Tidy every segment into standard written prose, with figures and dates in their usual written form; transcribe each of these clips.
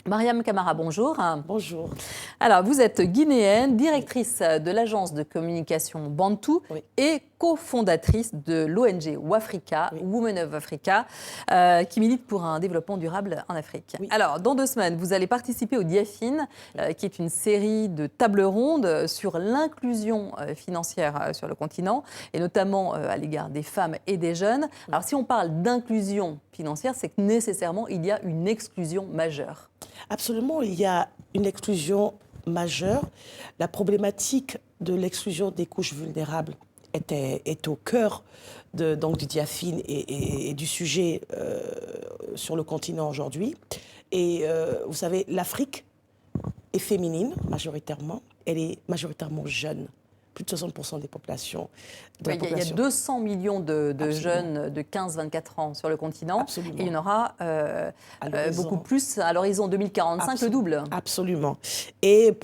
Mariam Camara, bonjour. Bonjour. Alors, vous êtes guinéenne, directrice de l'agence de communication Bantou et cofondatrice de l'ONG Wafrika, Women of Africa, qui milite pour un développement durable en Afrique. Alors, dans 2 semaines, vous allez participer au Diafine, qui est une série de tables rondes sur l'inclusion financière sur le continent, et notamment à l'égard des femmes et des jeunes. Alors, si on parle d'inclusion financière, c'est que nécessairement, il y a une exclusion majeure. Absolument, il y a une exclusion majeure. La problématique de l'exclusion des couches vulnérables est au cœur donc du Diafine et du sujet sur le continent aujourd'hui. Et vous savez, l'Afrique est féminine majoritairement, elle est majoritairement jeune. Plus de 60% des populations. Il y a 200 millions de jeunes de 15-24 ans sur le continent. Absolument. Et il y en aura beaucoup plus à l'horizon 2045, le double. Absolument. Et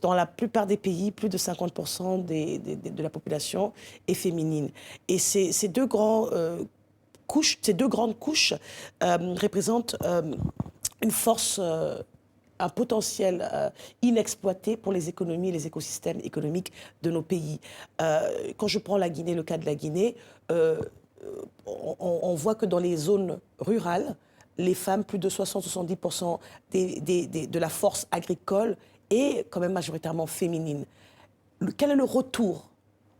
dans la plupart des pays, plus de 50% de la population est féminine. Et ces deux grandes couches représentent une force un potentiel inexploité pour les économies et les écosystèmes économiques de nos pays. Quand je prends la Guinée, le cas de la Guinée, on voit que dans les zones rurales, les femmes, plus de 60-70% de la force agricole est quand même majoritairement féminine. Quel est le retour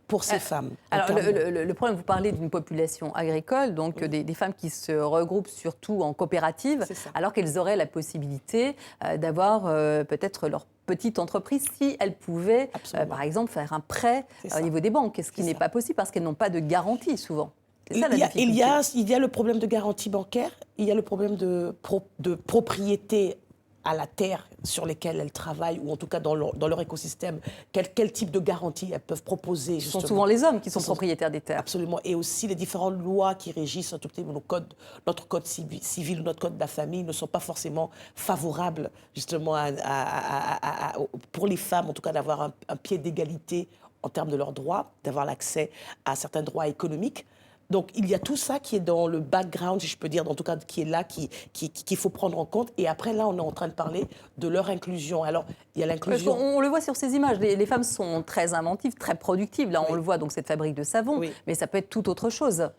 pour ces femmes? Alors, le problème, vous parlez d'une population agricole, donc des femmes qui se regroupent surtout en coopérative, alors qu'elles auraient la possibilité d'avoir peut-être leur petite entreprise si elles pouvaient, par exemple, faire un prêt au niveau des banques, ce qui n'est pas possible parce qu'elles n'ont pas de garantie souvent. Il y a le problème de garantie bancaire, il y a le problème de propriété à la terre sur lesquelles elles travaillent, ou en tout cas dans leur écosystème, quel type de garantie elles peuvent proposer. Ce sont souvent les hommes qui sont propriétaires des terres. Absolument. Et aussi les différentes lois qui régissent notre code civil, notre code de la famille ne sont pas forcément favorables justement pour les femmes, en tout cas d'avoir un pied d'égalité en termes de leurs droits, d'avoir l'accès à certains droits économiques. Donc, il y a tout ça qui est dans le background, si je peux dire, en tout cas, qui est là, qu'il faut prendre en compte. Et après, là, on est en train de parler de leur inclusion. Alors, il y a l'inclusion. On le voit sur ces images. Les femmes sont très inventives, très productives. Là, on le voit, donc, cette fabrique de savon. Mais ça peut être tout autre chose.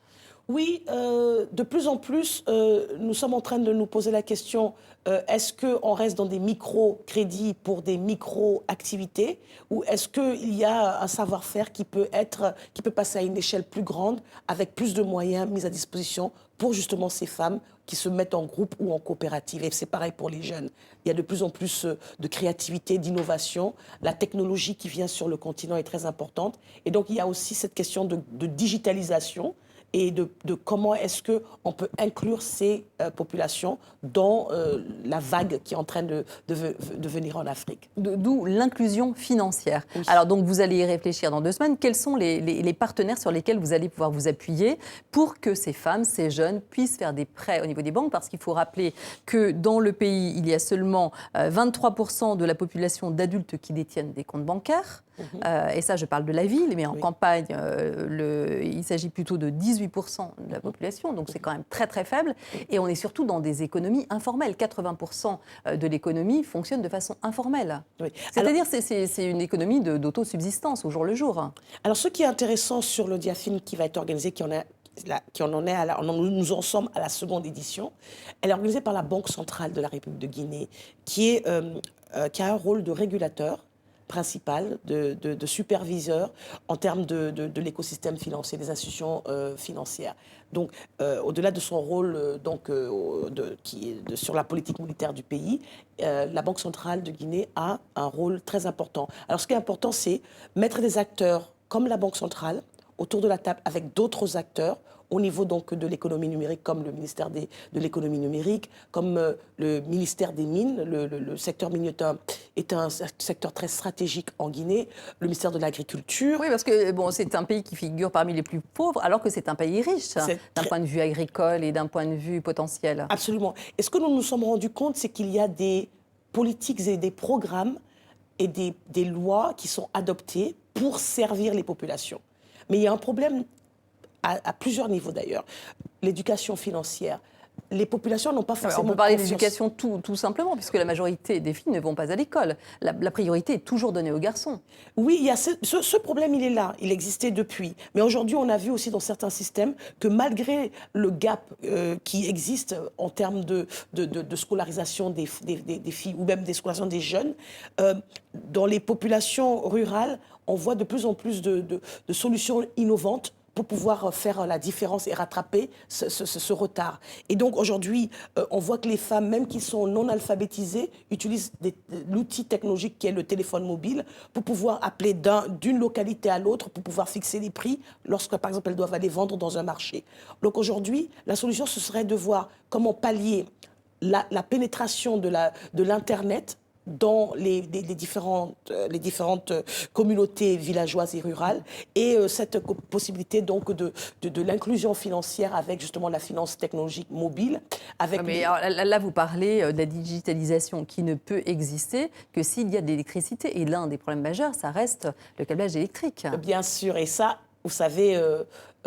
Oui, de plus en plus, nous sommes en train de nous poser la question, est-ce qu'on reste dans des micro-crédits pour des micro-activités, ou est-ce qu'il y a un savoir-faire qui peut passer à une échelle plus grande, avec plus de moyens mis à disposition pour justement ces femmes qui se mettent en groupe ou en coopérative. Et c'est pareil pour les jeunes. Il y a de plus en plus de créativité, d'innovation. La technologie qui vient sur le continent est très importante. Et donc, il y a aussi cette question de digitalisation, et de comment est-ce qu'on peut inclure ces populations dans la vague qui est en train de venir en Afrique. D'où l'inclusion financière. Oui. Alors donc vous allez y réfléchir dans 2 semaines. Quels sont les partenaires sur lesquels vous allez pouvoir vous appuyer pour que ces femmes, ces jeunes puissent faire des prêts au niveau des banques? Parce qu'il faut rappeler que dans le pays, il y a seulement 23% de la population d'adultes qui détiennent des comptes bancaires. Et ça, je parle de la ville, mais en campagne, il s'agit plutôt de 18% de la population, donc c'est quand même très très faible. Et on est surtout dans des économies informelles. 80% de l'économie fonctionne de façon informelle. Oui. C'est-à-dire c'est une économie d'autosubsistance au jour le jour. Alors ce qui est intéressant sur le Diafine qui va être organisé, nous en sommes à la seconde édition, elle est organisée par la Banque centrale de la République de Guinée, qui a un rôle de régulateur principal, de superviseur en termes de l'écosystème financier, des institutions financières. Donc, au-delà de son rôle sur la politique monétaire du pays, la Banque centrale de Guinée a un rôle très important. Alors, ce qui est important, c'est mettre des acteurs comme la Banque centrale autour de la table avec d'autres acteurs au niveau donc de l'économie numérique, comme le ministère de l'économie numérique, comme le ministère des Mines. Le secteur minier est un secteur très stratégique en Guinée. Le ministère de l'Agriculture. Oui, parce que c'est un pays qui figure parmi les plus pauvres, alors que c'est un pays riche, d'un point de vue agricole et d'un point de vue potentiel. Absolument. Et ce que nous nous sommes rendus compte, c'est qu'il y a des politiques et des programmes et des lois qui sont adoptées pour servir les populations. Mais il y a un problème à plusieurs niveaux d'ailleurs. L'éducation financière. les populations n'ont pas forcément On peut parler confiance. d'éducation tout simplement, puisque la majorité des filles ne vont pas à l'école. La priorité est toujours donnée aux garçons. Oui, il y a ce problème, il est là, il existait depuis. Mais aujourd'hui, on a vu aussi dans certains systèmes que malgré le gap qui existe en termes de scolarisation des filles ou même des scolarisation des jeunes, dans les populations rurales, on voit de plus en plus de solutions innovantes pour pouvoir faire la différence et rattraper ce retard. Et donc aujourd'hui, on voit que les femmes, même qui sont non alphabétisées, utilisent l'outil technologique qui est le téléphone mobile pour pouvoir appeler d'une localité à l'autre, pour pouvoir fixer les prix lorsque, par exemple, elles doivent aller vendre dans un marché. Donc aujourd'hui, la solution, ce serait de voir comment pallier la pénétration de l'Internet dans les différentes communautés villageoises et rurales, et cette possibilité donc de l'inclusion financière avec justement la finance technologique mobile. Là, vous parlez de la digitalisation qui ne peut exister que s'il y a de l'électricité. Et l'un des problèmes majeurs, ça reste le câblage électrique. Bien sûr, et ça, vous savez,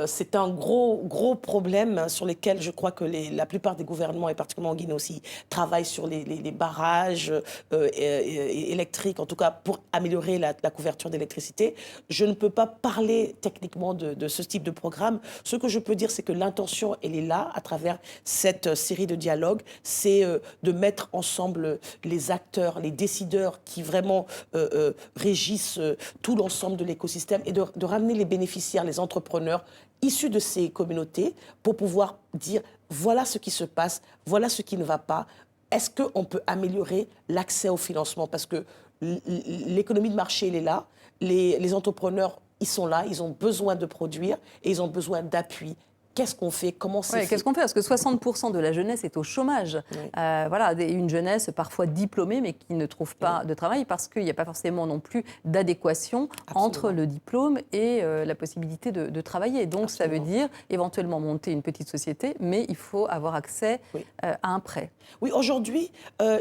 c'est un gros problème sur lesquels je crois que la plupart des gouvernements, et particulièrement en Guinée aussi, travaillent sur les barrages électriques, en tout cas pour améliorer la couverture d'électricité. Je ne peux pas parler techniquement de ce type de programme. Ce que je peux dire, c'est que l'intention, elle est là, à travers cette série de dialogues, c'est de mettre ensemble les acteurs, les décideurs qui vraiment régissent tout l'ensemble de l'écosystème, et de ramener les bénéficiaires, les entrepreneurs issus de ces communautés, pour pouvoir dire voilà ce qui se passe, voilà ce qui ne va pas. Est-ce qu'on peut améliorer l'accès au financement? Parce que l'économie de marché, elle est là. Les entrepreneurs, ils sont là, ils ont besoin de produire et ils ont besoin d'appui. Qu'est-ce qu'on fait? Comment c'est fait? Qu'est-ce qu'on fait? Parce que 60% de la jeunesse est au chômage. Oui. Voilà, une jeunesse parfois diplômée, mais qui ne trouve pas de travail parce qu'il n'y a pas forcément non plus d'adéquation entre le diplôme et la possibilité de travailler. Donc ça veut dire éventuellement monter une petite société, mais il faut avoir accès à un prêt. Oui, aujourd'hui,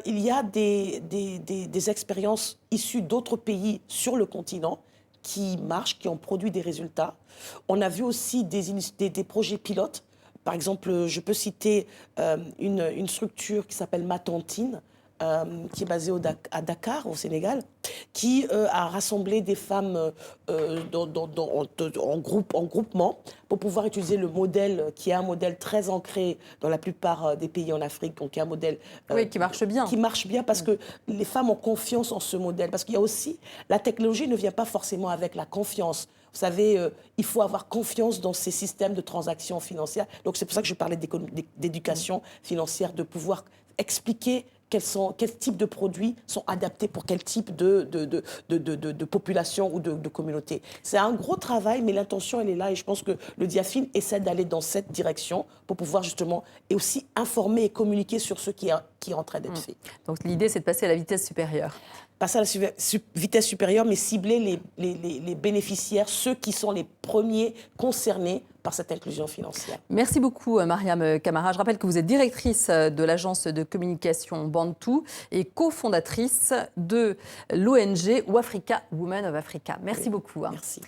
il y a des expériences issues d'autres pays sur le continent qui marchent, qui ont produit des résultats. On a vu aussi des projets pilotes. Par exemple, je peux citer une structure qui s'appelle Matantine, qui est basée à Dakar, au Sénégal, qui a rassemblé des femmes en groupement pour pouvoir utiliser le modèle, qui est un modèle très ancré dans la plupart des pays en Afrique, donc qui est un modèle qui marche bien. Qui marche bien parce que les femmes ont confiance en ce modèle. Parce qu'il y a aussi, la technologie ne vient pas forcément avec la confiance. Vous savez, il faut avoir confiance dans ces systèmes de transactions financières. Donc c'est pour ça que je parlais d'éducation financière, de pouvoir expliquer quels types de produits sont adaptés pour quel type de population ou de communauté. C'est un gros travail, mais l'intention, elle est là. Et je pense que le Diafin essaie d'aller dans cette direction pour pouvoir justement, et aussi informer et communiquer sur ce qui est en train d'être fait. Donc l'idée, c'est de passer à la vitesse supérieure. Passer à la vitesse supérieure, mais cibler les bénéficiaires, ceux qui sont les premiers concernés par cette inclusion financière. Merci beaucoup, Mariam Camara. Je rappelle que vous êtes directrice de l'agence de communication Bantou et cofondatrice de l'ONG Wafrika Women of Africa. Merci beaucoup. Merci.